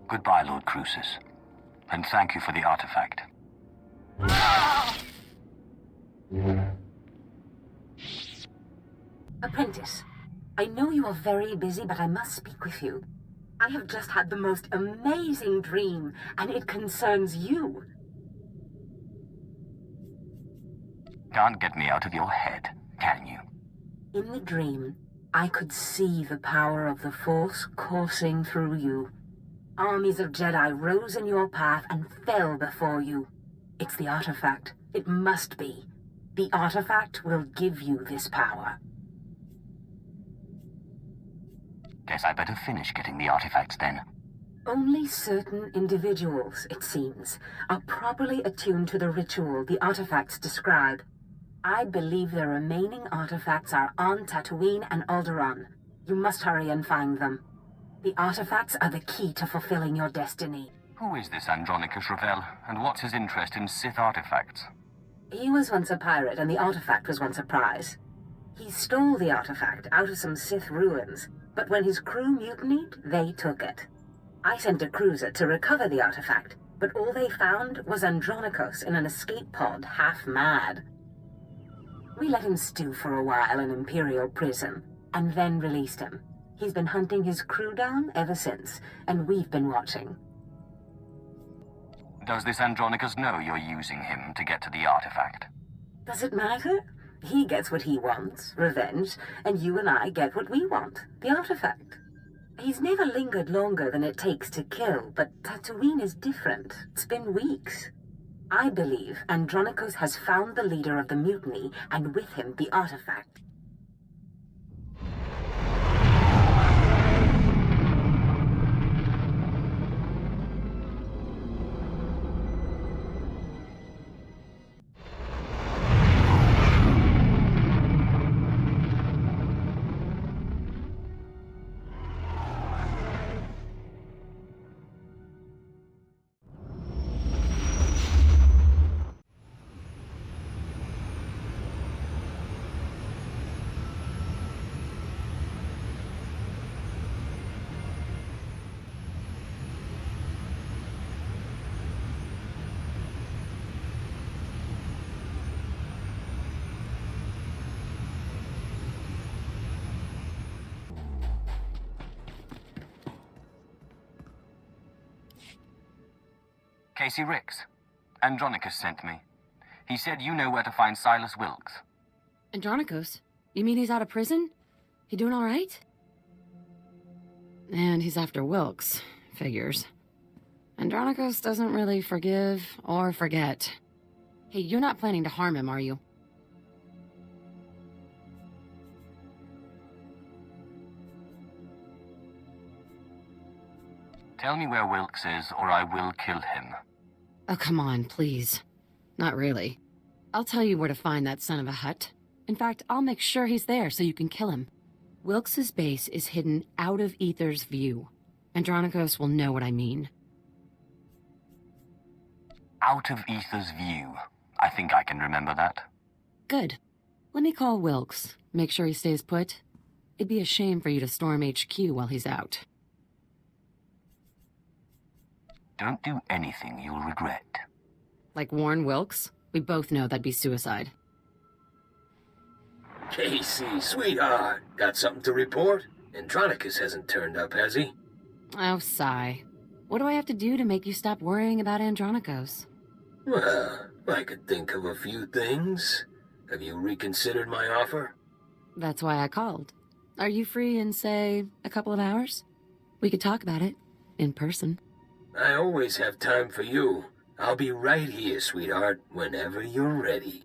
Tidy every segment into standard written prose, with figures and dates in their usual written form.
Goodbye, Lord Crucis. And thank you for the artifact. Apprentice, I know you are very busy, but I must speak with you. I have just had the most amazing dream, and it concerns you. Can't get me out of your head, can you? In the dream, I could see the power of the Force coursing through you. Armies of Jedi rose in your path and fell before you. It's the artifact. It must be. The artifact will give you this power. Guess I better finish getting the artifacts then. Only certain individuals, it seems, are properly attuned to the ritual the artifacts describe. I believe the remaining artifacts are on Tatooine and Alderaan. You must hurry and find them. The artifacts are the key to fulfilling your destiny. Who is this Andronicus Revel, and what's his interest in Sith artifacts? He was once a pirate, and the artifact was once a prize. He stole the artifact out of some Sith ruins, but when his crew mutinied, they took it. I sent a cruiser to recover the artifact, but all they found was Andronicus in an escape pod, half mad. We let him stew for a while in Imperial prison, and then released him. He's been hunting his crew down ever since, and we've been watching. Does this Andronicus know you're using him to get to the artifact? Does it matter? He gets what he wants, revenge, and you and I get what we want, the artifact. He's never lingered longer than it takes to kill, but Tatooine is different. It's been weeks. I believe Andronicus has found the leader of the mutiny, and with him the artifact. Casey Ricks. Andronicus sent me. He said you know where to find Silas Wilkes. Andronicus? You mean he's out of prison? He doing all right? And he's after Wilkes. Figures. Andronicus doesn't really forgive or forget. Hey, you're not planning to harm him, are you? Tell me where Wilkes is, or I will kill him. Oh, come on, please. Not really. I'll tell you where to find that son of a Hutt. In fact, I'll make sure he's there so you can kill him. Wilkes's base is hidden out of Ether's view. Andronicus will know what I mean. Out of Ether's view. I think I can remember that. Good. Let me call Wilkes. Make sure he stays put. It'd be a shame for you to storm HQ while he's out. Don't do anything you'll regret. Like warn Wilkes? We both know that'd be suicide. Casey, sweetheart, got something to report? Andronicus hasn't turned up, has he? Oh, sigh. What do I have to do to make you stop worrying about Andronicus? Well, I could think of a few things. Have you reconsidered my offer? That's why I called. Are you free in, say, a couple of hours? We could talk about it. In person. I always have time for you. I'll be right here, sweetheart, whenever you're ready.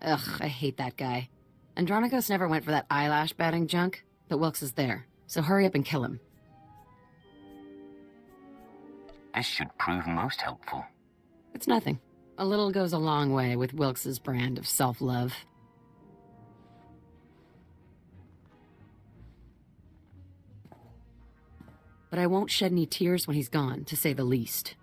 Ugh, I hate that guy. Andronicus never went for that eyelash batting junk, but Wilkes is there, so hurry up and kill him. This should prove most helpful. It's nothing. A little goes a long way with Wilkes's brand of self-love. But I won't shed any tears when he's gone, to say the least.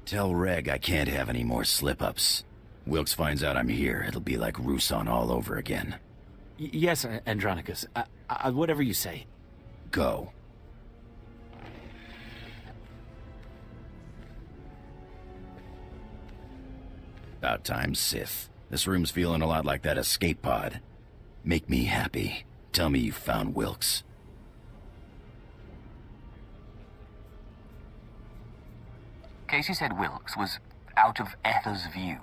Tell Reg I can't have any more slip-ups. Wilkes finds out I'm here, it'll be like Rusan all over again. Yes, Andronicus. Whatever you say. Go. About time, Sith. This room's feeling a lot like that escape pod. Make me happy. Tell me you found Wilkes. Casey said Wilkes was out of Ether's view.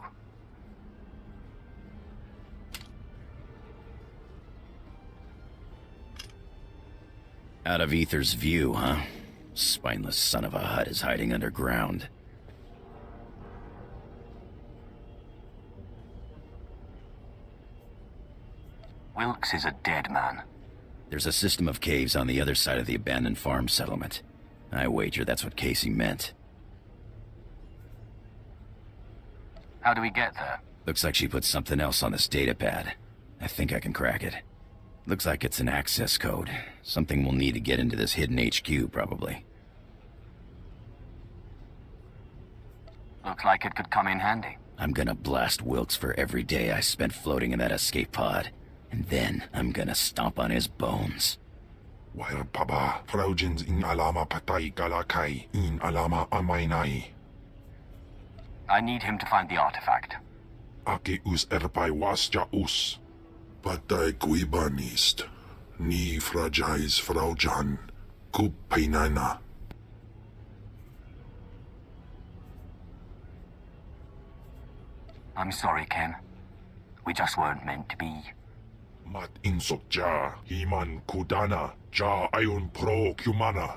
Out of Ether's view, huh? Spineless son of a Hutt is hiding underground. Wilkes is a dead man. There's a system of caves on the other side of the abandoned farm settlement. I wager that's what Casey meant. How do we get there? Looks like she put something else on this datapad. I think I can crack it. Looks like it's an access code. Something we'll need to get into this hidden HQ, probably. Looks like it could come in handy. I'm gonna blast Wilkes for every day I spent floating in that escape pod. And then I'm gonna stomp on his bones. Wire paba, fraugens in alama patay galakai, in alama amainai. I need him to find the artifact. Ake us erpai wasja us. Patay Korriban ist. Ni fragais fraujan. Kup painana. I'm sorry, Ken. We just weren't meant to be. Mat insok ja, himan kudana, ja ayun pro kumana.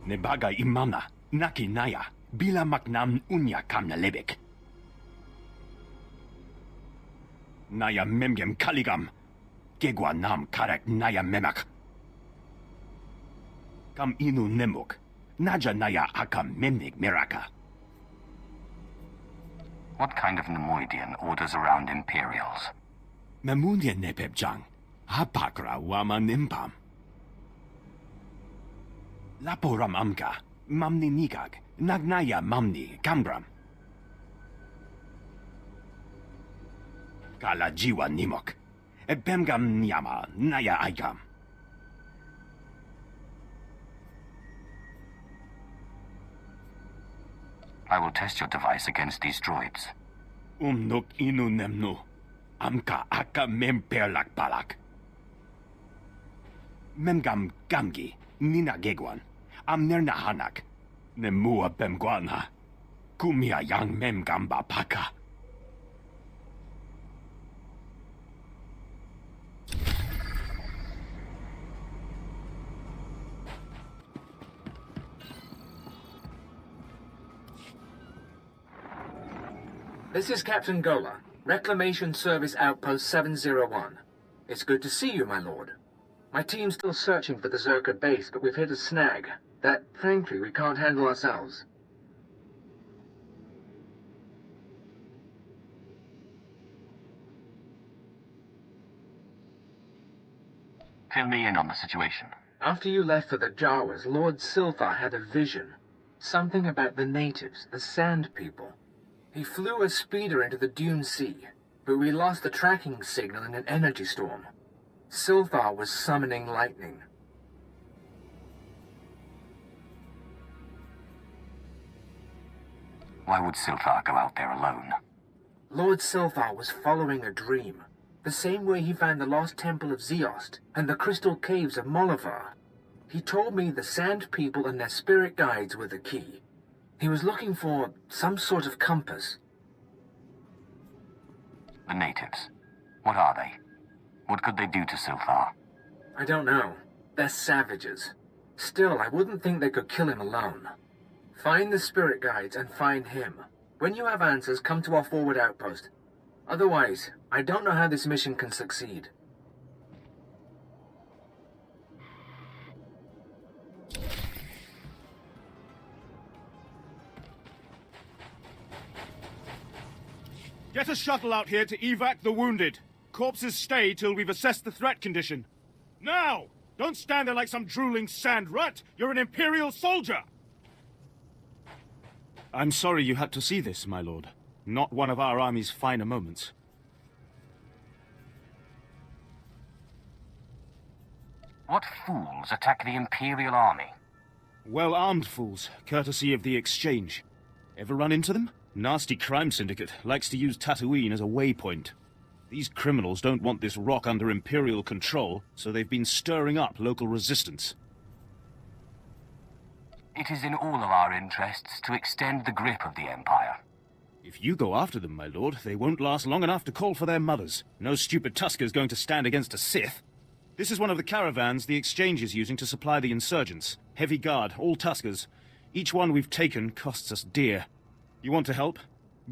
Nebaga imamna, naki naya, bila maknam unya kamna lebek. Naya memgem kaligam, gegwa nam karak naya memak. Kam inu nemuk, naja naya akam memnik miraka. What kind of Nemoidian orders around Imperials? Memundia nepebjang, hapakra wama nimpam. Laporam amka, mamni nikak, nagnaya mamni kambram. Kala jiwa nimok, ebemgam nyama naya aikam. I will test your device against these droids. Nuk inu nemnu, amka aka memperlak palak. Memgam gamgi, nina gegwan. Amnerna hanak, nemua bemguana, kumia yang mem gamba paka. This is Captain Gola, Reclamation Service Outpost 701. It's good to see you, my lord. My team's still searching for the Zerka base, but we've hit a snag that, frankly, we can't handle ourselves. Fill me in on the situation. After you left for the Jawas, Lord Silthar had a vision. Something about the natives, the Sand People. He flew a speeder into the Dune Sea, but we lost the tracking signal in an energy storm. Silthar was summoning lightning. Why would Silthar go out there alone? Lord Silthar was following a dream, the same way he found the lost temple of Zeost and the crystal caves of Molivar. He told me the Sand People and their spirit guides were the key. He was looking for some sort of compass. The natives. What are they? What could they do to Silthar? I don't know. They're savages. Still, I wouldn't think they could kill him alone. Find the spirit guides and find him. When you have answers, come to our forward outpost. Otherwise, I don't know how this mission can succeed. Get a shuttle out here to evac the wounded. Corpses stay till we've assessed the threat condition. Now! Don't stand there like some drooling sand rut! You're an Imperial soldier! I'm sorry you had to see this, my lord. Not one of our army's finer moments. What fools attack the Imperial army? Well-armed fools, courtesy of the Exchange. Ever run into them? Nasty crime syndicate, likes to use Tatooine as a waypoint. These criminals don't want this rock under Imperial control, so they've been stirring up local resistance. It is in all of our interests to extend the grip of the Empire. If you go after them, my lord, they won't last long enough to call for their mothers. No stupid Tusker's going to stand against a Sith. This is one of the caravans the Exchange is using to supply the insurgents. Heavy guard, all Tuskers. Each one we've taken costs us dear. You want to help?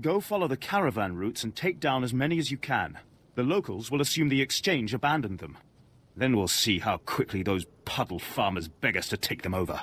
Go follow the caravan routes and take down as many as you can. The locals will assume the Exchange abandoned them. Then we'll see how quickly those puddle farmers beg us to take them over.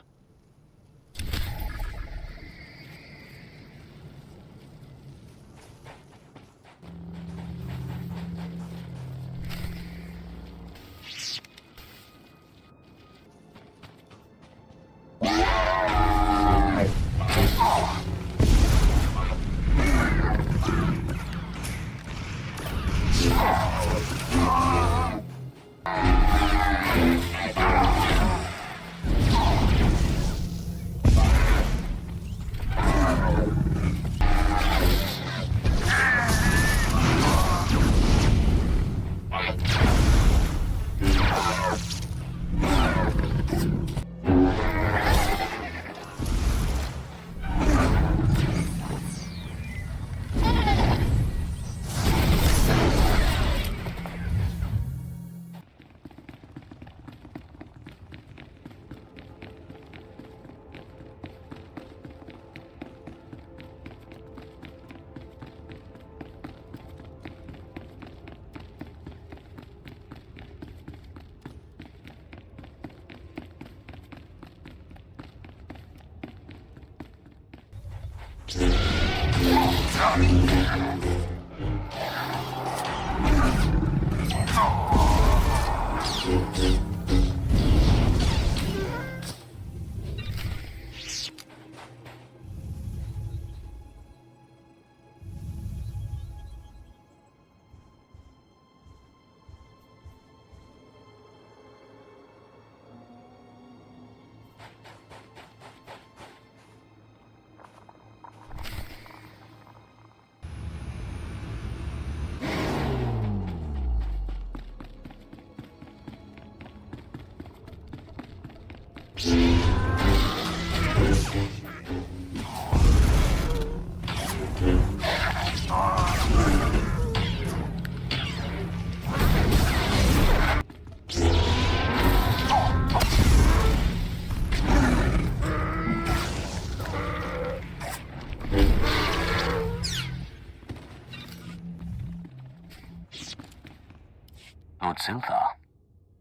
Lord Silthar.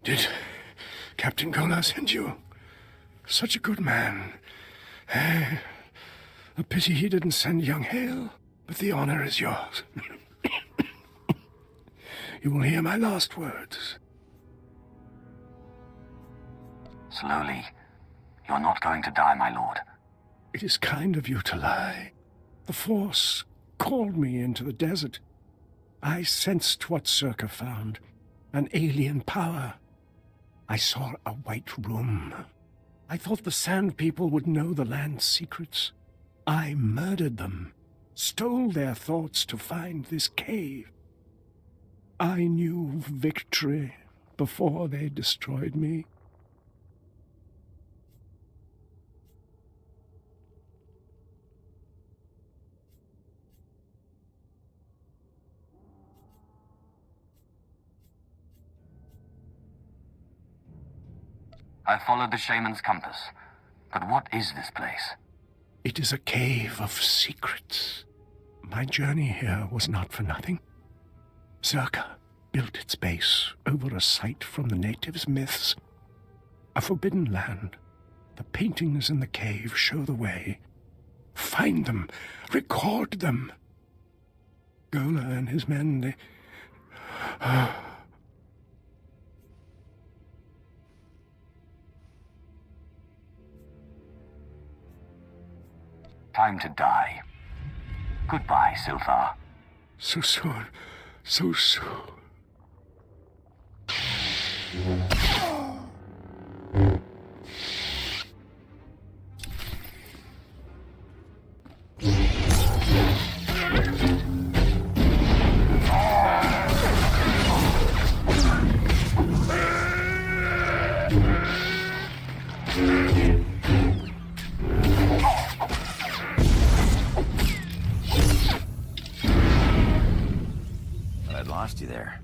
Did Captain Gola send you? Such a good man. A pity he didn't send young Hale, but the honor is yours. You will hear my last words. Slowly. You're not going to die, my lord. It is kind of you to lie. The Force called me into the desert. I sensed what Circa found. An alien power. I saw a white room. I thought the Sand People would know the land's secrets. I murdered them, stole their thoughts to find this cave. I knew victory before they destroyed me. I followed the shaman's compass. But what is this place? It is a cave of secrets. My journey here was not for nothing. Zerka built its base over a site from the natives' myths. A forbidden land. The paintings in the cave show the way. Find them. Record them. Gola and his men, they... Time to die. Goodbye, Silthar. So soon. So soon. I'd lost you there.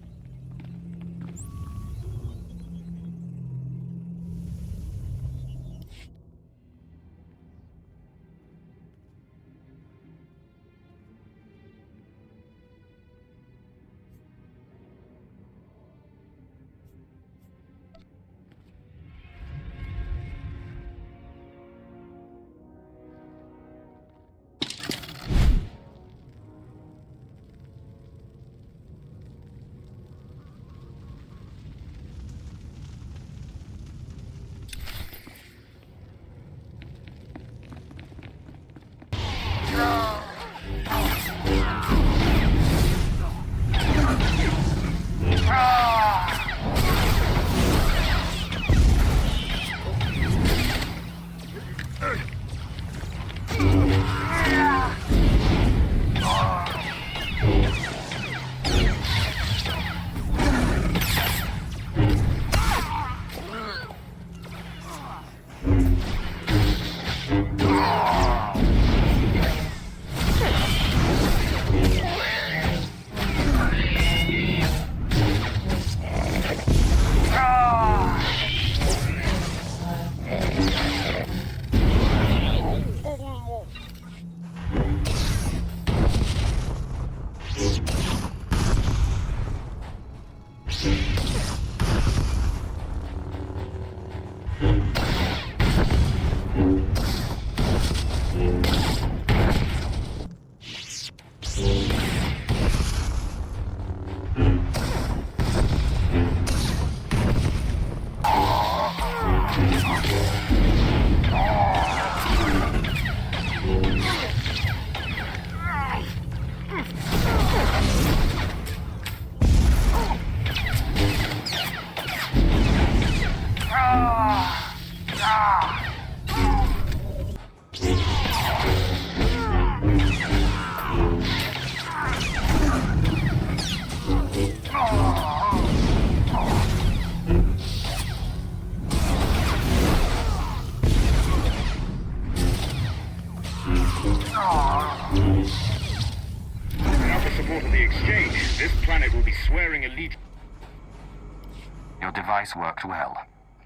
Your device worked well.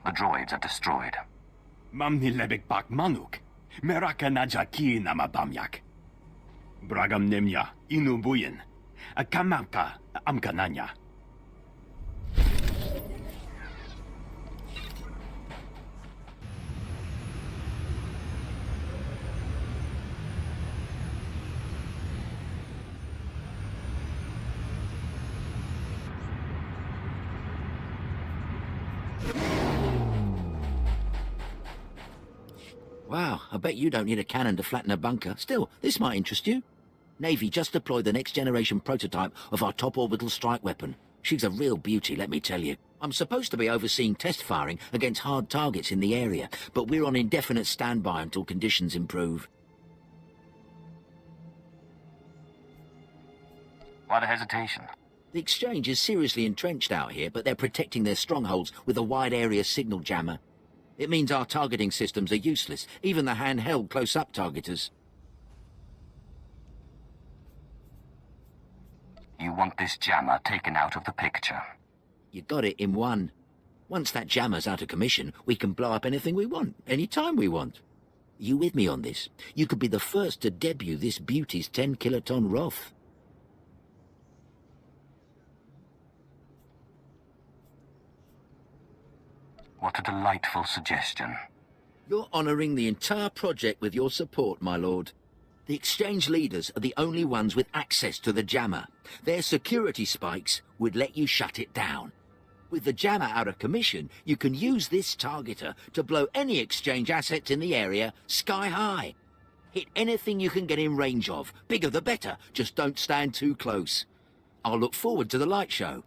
The droids are destroyed. Mamni lebek bak manuk. Meraka najaki namabamyak. Bragam nemya inubuyin. Akamaka amkananya. Wow, I bet you don't need a cannon to flatten a bunker. Still, this might interest you. Navy just deployed the next-generation prototype of our top-orbital strike weapon. She's a real beauty, let me tell you. I'm supposed to be overseeing test firing against hard targets in the area, but we're on indefinite standby until conditions improve. Why the hesitation? The Exchange is seriously entrenched out here, but they're protecting their strongholds with a wide-area signal jammer. It means our targeting systems are useless, even the handheld close-up targeters. You want this jammer taken out of the picture? You got it in one. Once that jammer's out of commission, we can blow up anything we want, anytime we want. You with me on this? You could be the first to debut this beauty's 10-kiloton Wrath. What a delightful suggestion. You're honouring the entire project with your support, my lord. The exchange leaders are the only ones with access to the jammer. Their security spikes would let you shut it down. With the jammer out of commission, you can use this targeter to blow any exchange assets in the area sky high. Hit anything you can get in range of. Bigger the better, just don't stand too close. I'll look forward to the light show.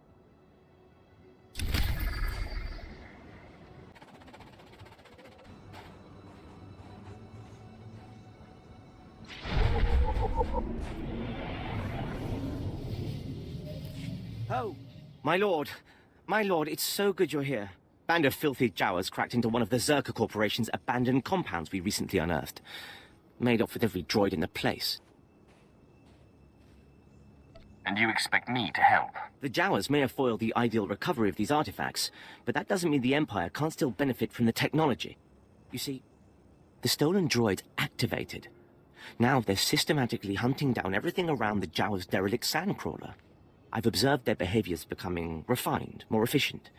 Oh, my lord, it's so good you're here. Band of filthy Jawas cracked into one of the Zerka Corporation's abandoned compounds we recently unearthed. Made off with every droid in the place. And you expect me to help? The Jawas may have foiled the ideal recovery of these artifacts, but that doesn't mean the Empire can't still benefit from the technology. You see, the stolen droids activated. Now they're systematically hunting down everything around the Jawas' derelict sandcrawler. I've observed their behaviors becoming refined, more efficient.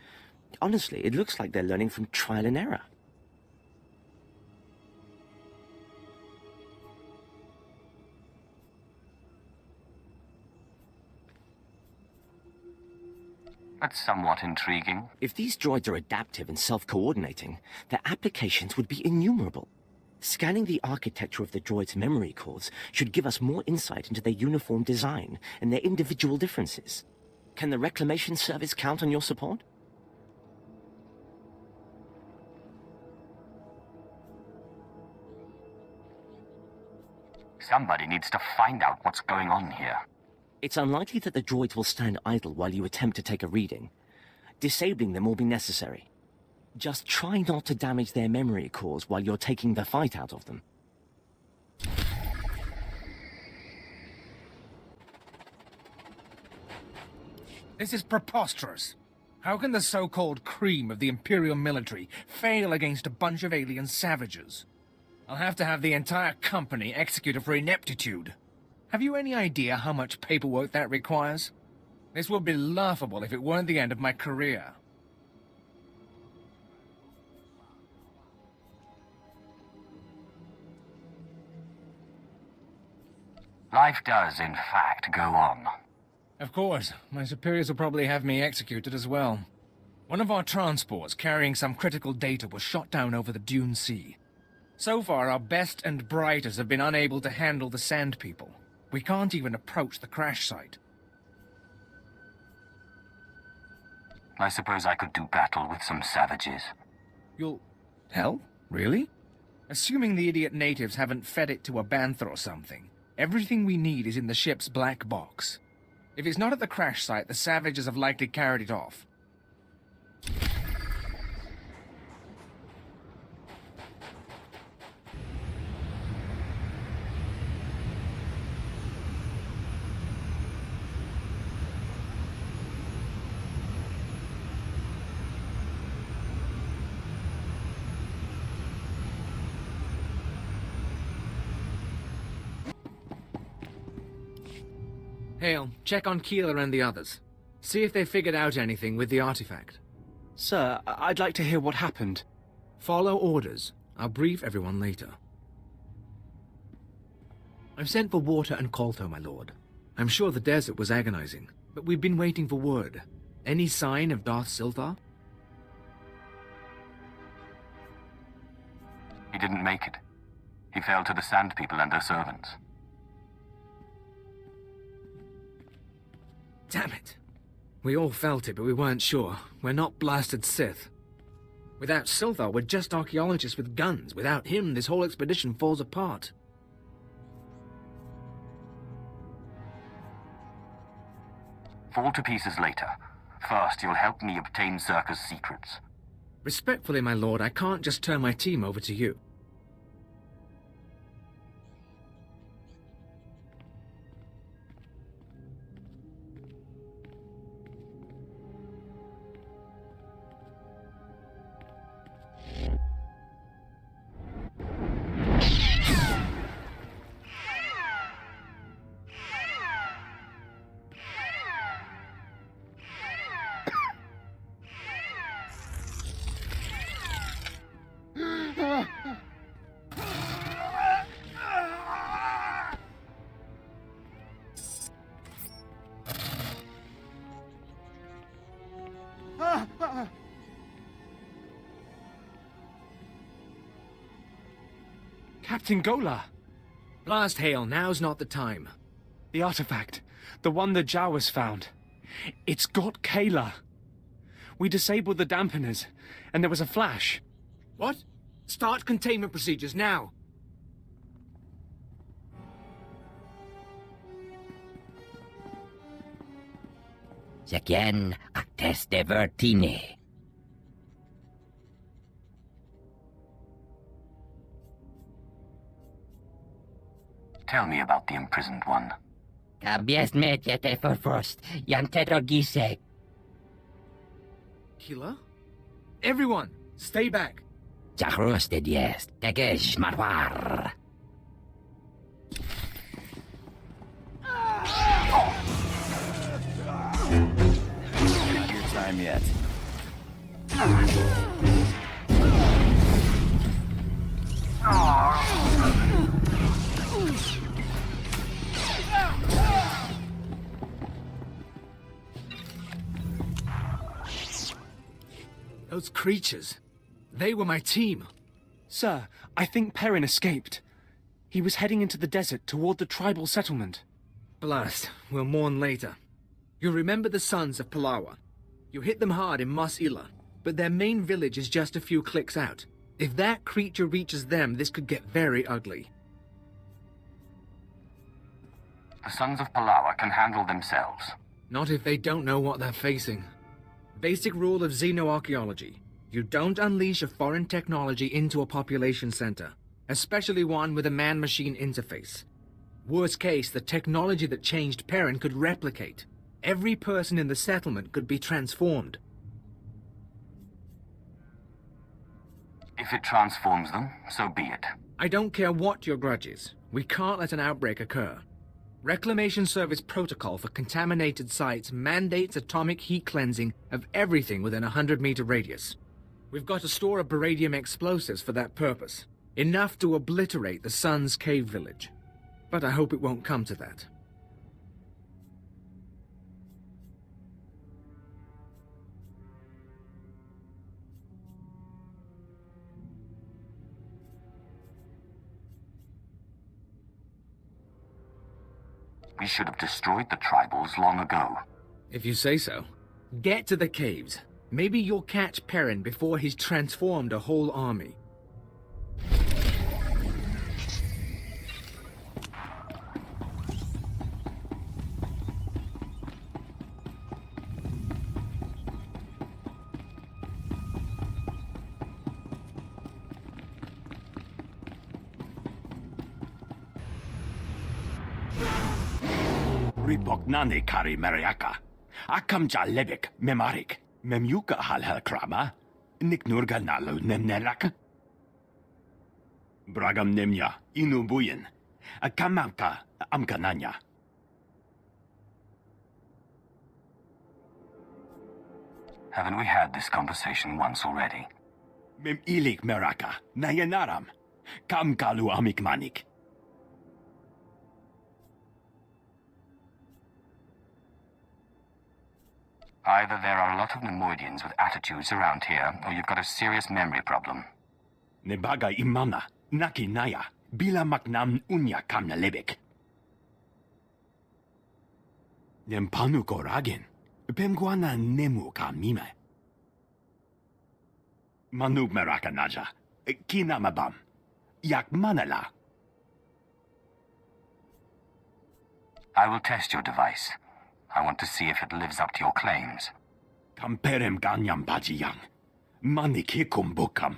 Honestly, it looks like they're learning from trial and error. That's somewhat intriguing. If these droids are adaptive and self-coordinating, their applications would be innumerable. Scanning the architecture of the droids' memory cores should give us more insight into their uniform design and their individual differences. Can the Reclamation Service count on your support? Somebody needs to find out what's going on here. It's unlikely that the droids will stand idle while you attempt to take a reading. Disabling them will be necessary. Just try not to damage their memory cores while you're taking the fight out of them. This is preposterous. How can the so-called cream of the Imperial military fail against a bunch of alien savages? I'll have to have the entire company executed for ineptitude. Have you any idea how much paperwork that requires? This would be laughable if it weren't the end of my career. Life does, in fact, go on. Of course, my superiors will probably have me executed as well. One of our transports carrying some critical data was shot down over the Dune Sea. So far, our best and brightest have been unable to handle the Sand People. We can't even approach the crash site. I suppose I could do battle with some savages. You'll... help? Really? Assuming the idiot natives haven't fed it to a bantha or something, everything we need is in the ship's black box. If it's not at the crash site, the savages have likely carried it off. Hale, check on Keeler and the others. See if they figured out anything with the artifact. Sir, I'd like to hear what happened. Follow orders. I'll brief everyone later. I've sent for water and Kolto, my lord. I'm sure the desert was agonizing, but we've been waiting for word. Any sign of Darth Silthar? He didn't make it. He fell to the Sand People and their servants. Damn it. We all felt it, but we weren't sure. We're not blasted Sith. Without Silthar, we're just archaeologists with guns. Without him, this whole expedition falls apart. Fall to pieces later. First, you'll help me obtain Zerka's secrets. Respectfully, my lord, I can't just turn my team over to you. Captain Gola! Blast hail, now's not the time. The artifact. The one the Jawas found. It's got Kayla. We disabled the dampeners, and there was a flash. What? Start containment procedures now. Second, actes de vertine. Tell me about the imprisoned one. Kabies metete for first, yanteto gise. Killer? Everyone, stay back. Jacros de dies, tegesh marwar. Not your time yet. Those creatures, they were my team. Sir, I think Perrin escaped. He was heading into the desert toward the tribal settlement. Blast, we'll mourn later. You remember the sons of Palawa. You hit them hard in Mos Ila, but their main village is just a few clicks out. If that creature reaches them, this could get very ugly. The sons of Palawa can handle themselves. Not if they don't know what they're facing. Basic rule of xenoarchaeology. You don't unleash a foreign technology into a population center, especially one with a man-machine interface. Worst case, the technology that changed Perrin could replicate. Every person in the settlement could be transformed. If it transforms them, so be it. I don't care what your grudge is. We can't let an outbreak occur. Reclamation Service protocol for contaminated sites mandates atomic heat cleansing of everything within a 100-meter radius. We've got to store a beradium explosives for that purpose. Enough to obliterate the Sun's cave village. But I hope it won't come to that. We should have destroyed the tribals long ago. If you say so. Get to the caves. Maybe you'll catch Perrin before he's transformed a whole army. Ripognane kari meriaka. Akam jalebik memarik. Memyuka halhal krama. Niknurga nalo nemneraka. Bragam nemya inubuyin. Akamamka amkananya. Haven't we had this conversation once already? Mem ilik meraka. Nayanaram. Kam kalu amikmanik. Either there are a lot of Nemoidians with attitudes around here, or you've got a serious memory problem. Nebaga imana, naki naya, bila maknam unya kamna lebek. Nempanu koragin, pemguana nemu kamime. Manub meraka naja, kinamabam, yak manala. I will test your device. I want to see if it lives up to your claims. Kamperem ganyam bajiyang. Manikikum bukam.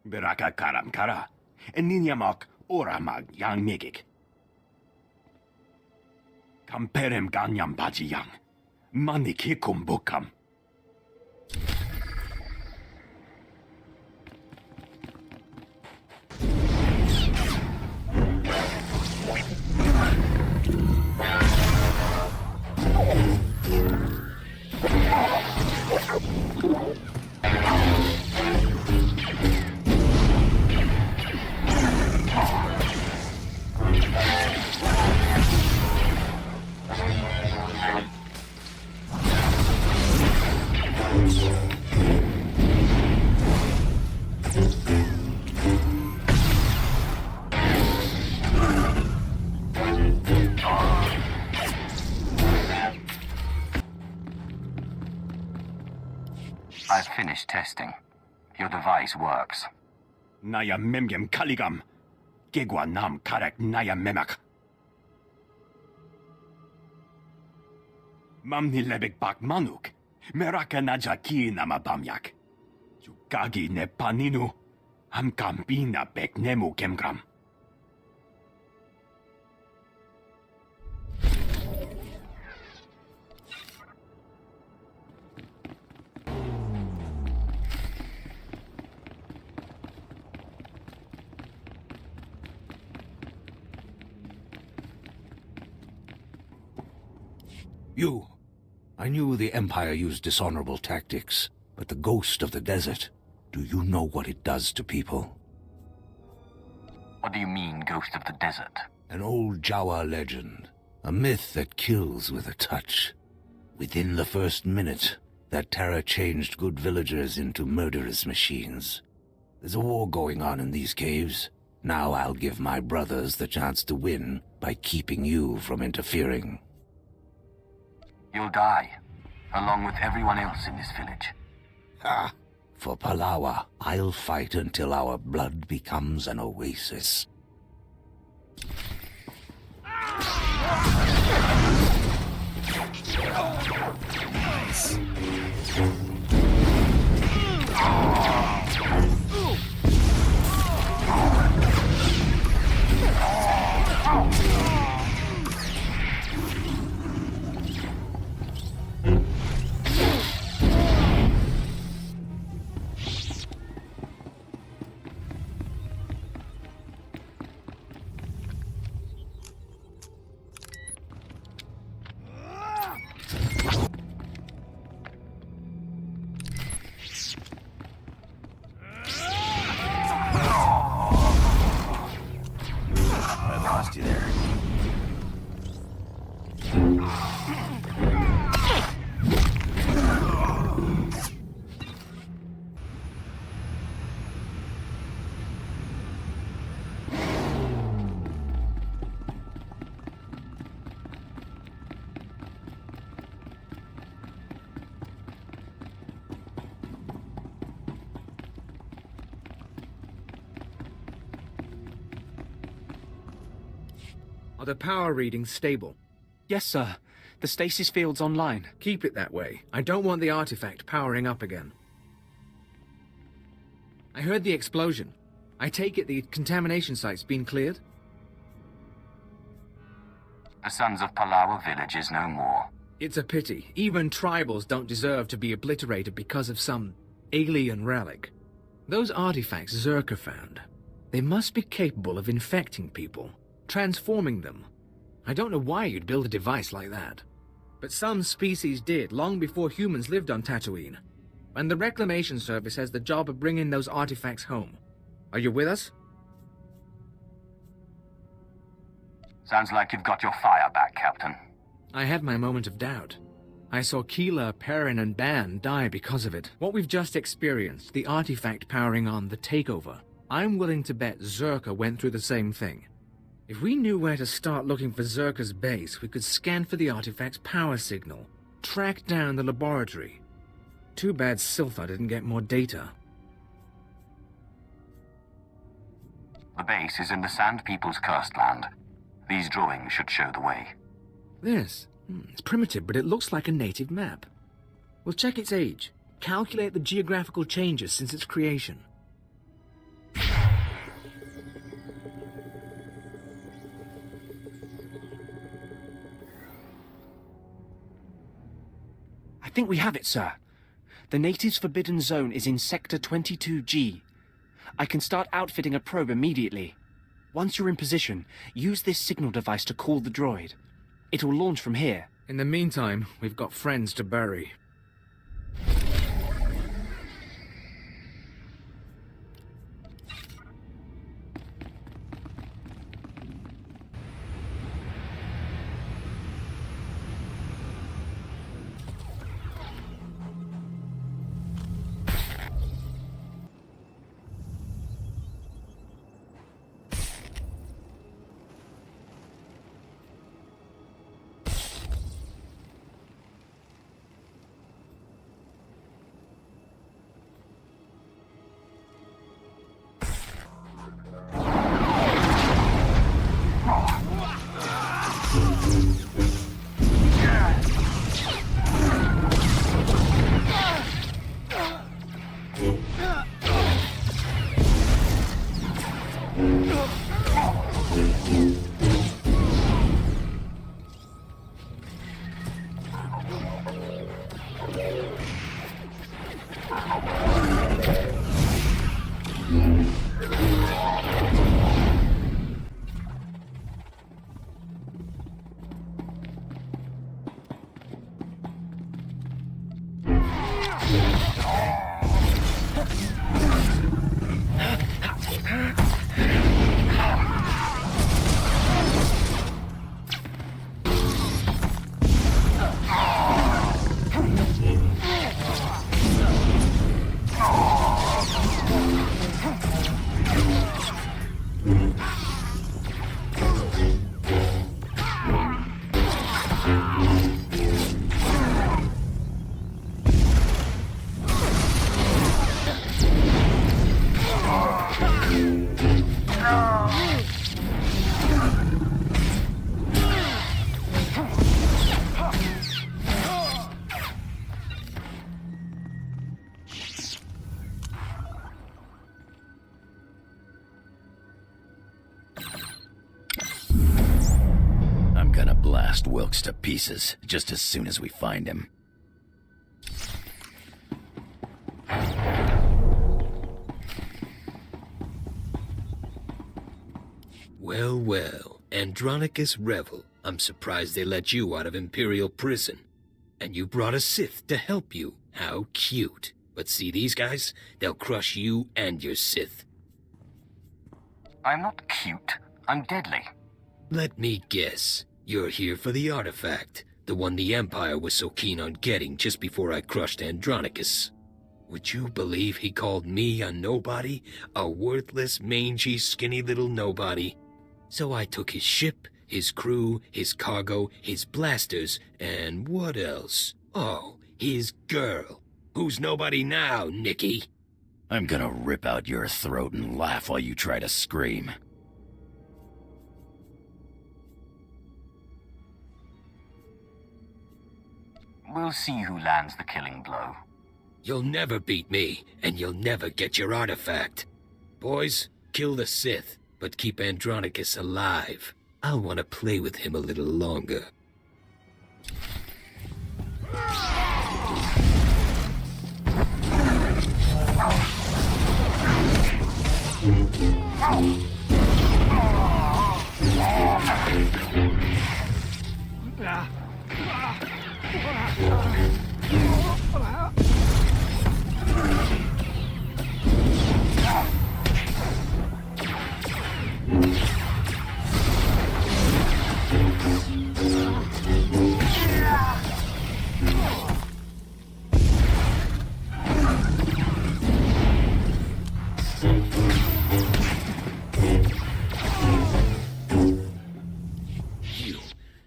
Beraka karam kara. Eninyamak oramag yang megik. Kamperem ganyam bajiyang. Manikikum bukam. finished testing. Your device works. Naya memgem kaligam. Gegwa nam karak naya memak. Mamni lebek bak manuk. Meraka najaki namabamyak. Jukagi ne paninu. Amkambina bek nemu kemgram. You. I knew the Empire used dishonorable tactics, but the ghost of the desert, do you know what it does to people? What do you mean, ghost of the desert? An old Jawa legend. A myth that kills with a touch. Within the first minute, that terror changed good villagers into murderous machines. There's a war going on in these caves. Now I'll give my brothers the chance to win by keeping you from interfering. You'll die, along with everyone else in this village. Ha! For Palawa, I'll fight until our blood becomes an oasis. Are the power readings stable? Yes, sir. The stasis field's online. Keep it that way. I don't want the artifact powering up again. I heard the explosion. I take it the contamination site's been cleared? The Sons of Palawa village is no more. It's a pity. Even tribals don't deserve to be obliterated because of some alien relic. Those artifacts Zerka found, they must be capable of infecting people, transforming them. I don't know why you'd build a device like that. But some species did, long before humans lived on Tatooine. And the Reclamation Service has the job of bringing those artifacts home. Are you with us? Sounds like you've got your fire back, Captain. I had my moment of doubt. I saw Keela, Perrin, and Ban die because of it. What we've just experienced, the artifact powering on the takeover, I'm willing to bet Zerka went through the same thing. If we knew where to start looking for Zerka's base, we could scan for the artifact's power signal, track down the laboratory. Too bad Siltha didn't get more data. The base is in the Sand People's cursed land. These drawings should show the way. This? It's primitive, but it looks like a native map. We'll check its age, calculate the geographical changes since its creation. I think we have it, sir. The natives' forbidden zone is in Sector 22G. I can start outfitting a probe immediately. Once you're in position, use this signal device to call the droid. It will launch from here. In the meantime, we've got friends to bury. gonna blast Wilkes to pieces just as soon as we find him. Well, well, Andronicus Revel, I'm surprised they let you out of Imperial prison. And you brought a Sith to help you. How cute. But see these guys? They'll crush you and your Sith. I'm not cute. I'm deadly. Let me guess. You're here for the artifact. The one the Empire was so keen on getting just before I crushed Andronicus. Would you believe he called me a nobody? A worthless, mangy, skinny little nobody. So I took his ship, his crew, his cargo, his blasters, and what else? Oh, his girl. Who's nobody now, Nicky? I'm gonna rip out your throat and laugh while you try to scream. We'll see who lands the killing blow. You'll never beat me, and you'll never get your artifact. Boys, kill the Sith, but keep Andronicus alive. I'll want to play with him a little longer.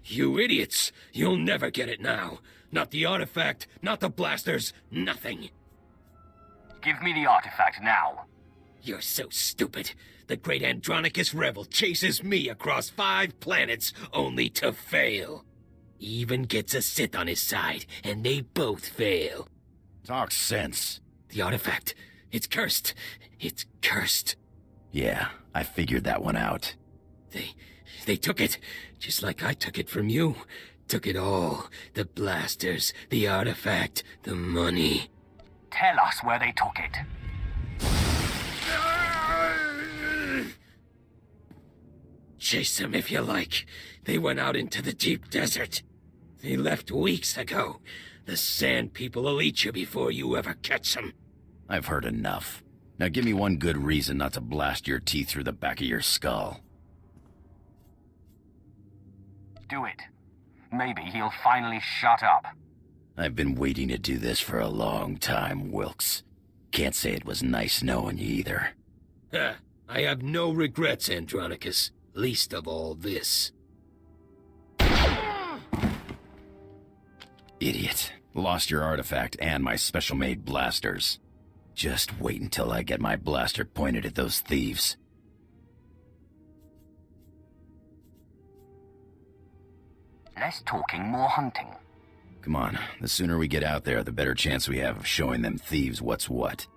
You idiots! You'll never get it now. Not the artifact, not the blasters, nothing. Give me the artifact now. You're so stupid. The great Andronicus Revel chases me across 5 planets only to fail. He even gets a Sith on his side, and they both fail. Talk sense. The artifact, it's cursed. It's cursed. Yeah, I figured that one out. They took it, just like I took it from you. Took it all. The blasters, the artifact, the money. Tell us where they took it. Chase them if you like. They went out into the deep desert. They left weeks ago. The Sand People will eat you before you ever catch them. I've heard enough. Now give me one good reason not to blast your teeth through the back of your skull. Do it. Maybe he'll finally shut up. I've been waiting to do this for a long time, Wilkes. Can't say it was nice knowing you either. I have no regrets, Andronicus. Least of all this. Idiot. Lost your artifact and my special-made blasters. Just wait until I get my blaster pointed at those thieves. Less talking, more hunting. Come on, the sooner we get out there, the better chance we have of showing them thieves what's what.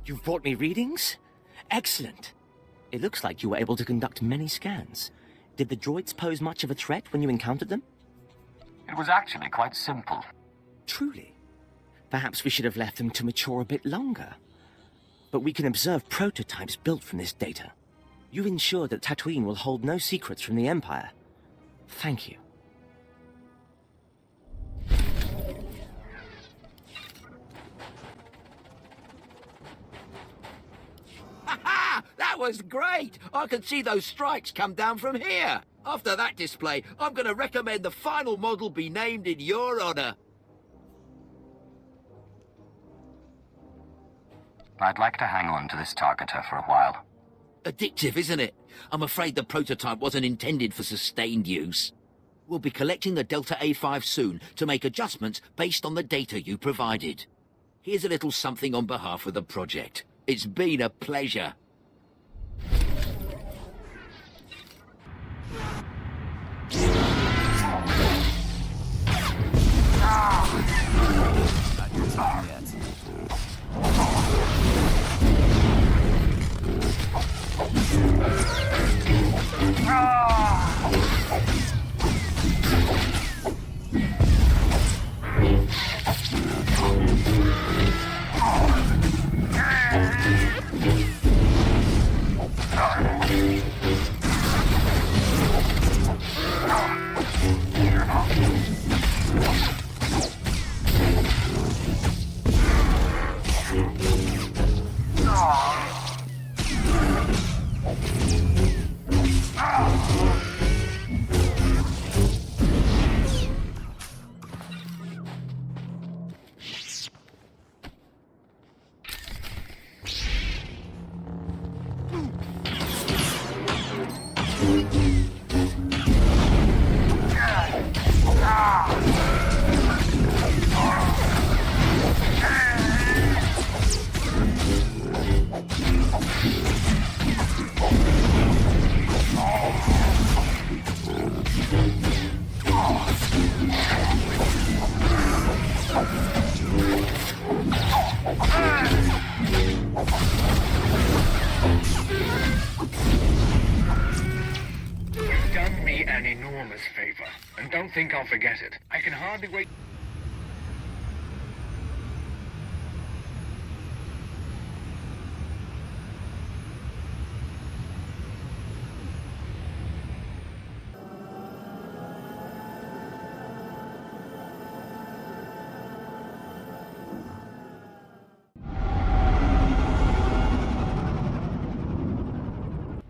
You've brought me readings? Excellent. It looks like you were able to conduct many scans. Did the droids pose much of a threat when you encountered them? It was actually quite simple. Truly? Perhaps we should have left them to mature a bit longer. But we can observe prototypes built from this data. You ensure that Tatooine will hold no secrets from the Empire. Thank you. was great! I can see those strikes come down from here. After that display, I'm going to recommend the final model be named in your honor. I'd like to hang on to this targeter for a while. Addictive, isn't it? I'm afraid the prototype wasn't intended for sustained use. We'll be collecting the Delta A5 soon to make adjustments based on the data you provided. Here's a little something on behalf of the project. It's been a pleasure. You've done me an enormous favor, and don't think I'll forget it. I can hardly wait.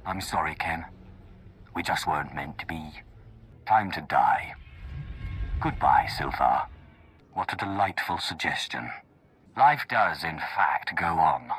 I'm sorry, Ken. We just weren't meant to be. Time to die. Goodbye, Silthar. What a delightful suggestion. Life does, in fact, go on.